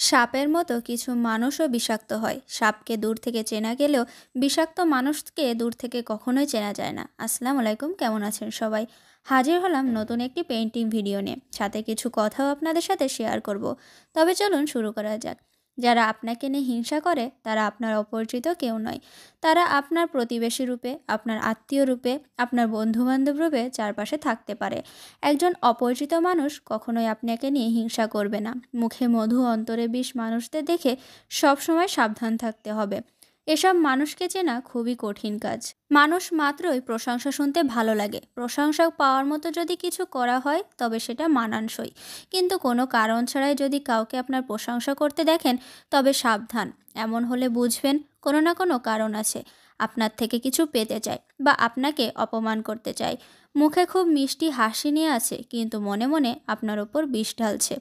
সাপের মতো কিছু মানুষও বিষাক্ত হয়। সাপকে দূর থেকে চেনা গেলেও বিষাক্ত মানুষকে দূর থেকে কখনোই চেনা যায় না। আসসালামু আলাইকুম, কেমন আছেন সবাই? হাজির হলাম নতুন একটি পেইন্টিং ভিডিও নিয়ে, সাথে কিছু কথাও আপনাদের সাথে শেয়ার করব। তবে চলুন শুরু করা যাক। যারা আপনাকে নিয়ে হিংসা করে তারা আপনার অপরিচিত কেউ নয়। তারা আপনার প্রতিবেশী রূপে, আপনার আত্মীয় রূপে, আপনার বন্ধুবান্ধব রূপে চারপাশে থাকতে পারে। একজন অপরিচিত মানুষ কখনোই আপনাকে নিয়ে হিংসা করবে না। মুখে মধু অন্তরে বিষ মানুষদের দেখে সবসময় সাবধান থাকতে হবে। এসব মানুষকে চেনা খুবই কঠিন কাজ। মানুষ মাত্রই প্রশংসা শুনতে ভালো লাগে। প্রশংসা পাওয়ার মতো যদি কিছু করা হয় তবে সেটা মানানসই। কিন্তু কোনো কারণ ছাড়াই যদি কাউকে আপনার প্রশংসা করতে দেখেন তবে সাবধান। এমন হলে বুঝবেন কোনো না কোনো কারণ আছে। আপনার থেকে কিছু পেতে চায় বা আপনাকে অপমান করতে চায়। মুখে খুব মিষ্টি হাসি নিয়ে আছে কিন্তু মনে মনে আপনার ওপর বিষ ঢালছে।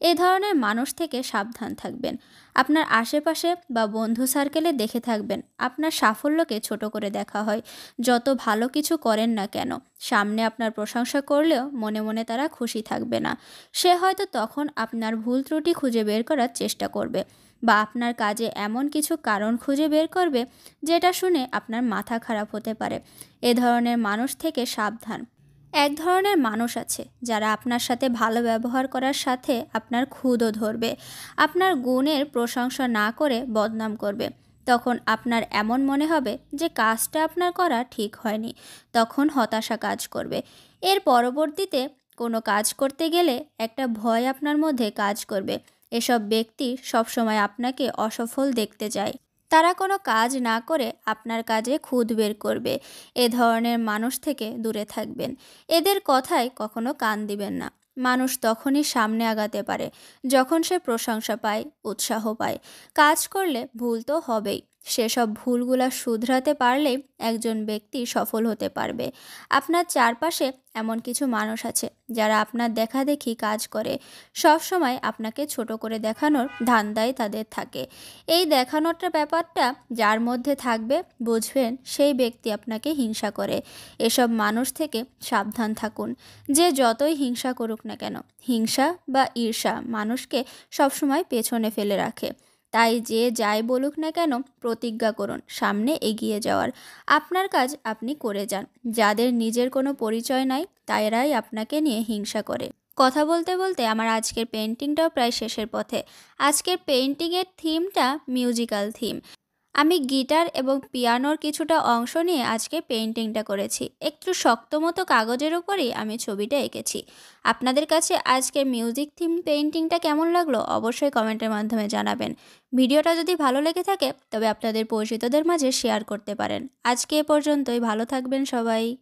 এ ধরনের মানুষ থেকে সাবধান থাকবেন। আপনার আশেপাশে বা বন্ধু সার্কেলে দেখে থাকবেন আপনার সাফল্যকে ছোট করে দেখা হয়। যত ভালো কিছু করেন না কেন, সামনে আপনার প্রশংসা করলেও মনে মনে তারা খুশি থাকবে না। সে হয়তো তখন আপনার ভুল ত্রুটি খুঁজে বের করার চেষ্টা করবে বা আপনার কাজে এমন কিছু কারণ খুঁজে বের করবে যেটা শুনে আপনার মাথা খারাপ হতে পারে। এ ধরনের মানুষ থেকে সাবধান। এক ধরনের মানুষ আছে যারা আপনার সাথে ভালো ব্যবহার করার সাথে আপনার খুঁতও ধরবে। আপনার গুণের প্রশংসা না করে বদনাম করবে। তখন আপনার এমন মনে হবে যে কাজটা আপনার করা ঠিক হয়নি। তখন হতাশা কাজ করবে। এর পরবর্তীতে কোনো কাজ করতে গেলে একটা ভয় আপনার মধ্যে কাজ করবে। এসব ব্যক্তি সবসময় আপনাকে অসফল দেখতে চায়। তারা কোনো কাজ না করে আপনার কাজে খুঁত বের করবে। এ ধরনের মানুষ থেকে দূরে থাকবেন। এদের কথায় কখনো কান দিবেন না। মানুষ তখনই সামনে আগাতে পারে যখন সে প্রশংসা পায়, উৎসাহ পায়। কাজ করলে ভুল তো হবেই। সেসব ভুলগুলা শুধরাতে পারলেই একজন ব্যক্তি সফল হতে পারবে। আপনার চারপাশে এমন কিছু মানুষ আছে যারা আপনার দেখাদেখি কাজ করে। সব সময় আপনাকে ছোট করে দেখানোর ধান্দায় তাদের থাকে। এই দেখানোটা ব্যাপারটা যার মধ্যে থাকবে বুঝবেন সেই ব্যক্তি আপনাকে হিংসা করে। এসব মানুষ থেকে সাবধান থাকুন। যে যতই হিংসা করুক না কেন, হিংসা বা ঈর্ষা মানুষকে সবসময় পেছনে ফেলে রাখে। তাই যে যাই বলুক না কেন, প্রতিজ্ঞা করুন সামনে এগিয়ে যাওয়ার। আপনার কাজ আপনি করে যান। যাদের নিজের কোনো পরিচয় নাই তারাই আপনাকে নিয়ে হিংসা করে। কথা বলতে বলতে আমার আজকের পেন্টিংটাও প্রায় শেষের পথে। আজকের পেইন্টিংয়ের থিমটা মিউজিক্যাল থিম। আমি গিটার এবং পিয়ানোর কিছুটা অংশ নিয়ে আজকে পেইন্টিংটা করেছি। একটু শক্ত মতো কাগজের উপরেই আমি ছবিটা এঁকেছি। আপনাদের কাছে আজকের মিউজিক থিম পেইন্টিংটা কেমন লাগলো অবশ্যই কমেন্টের মাধ্যমে জানাবেন। ভিডিওটা যদি ভালো লেগে থাকে তবে আপনাদের পরিচিতদের মাঝে শেয়ার করতে পারেন। আজকে এ পর্যন্তই, ভালো থাকবেন সবাই।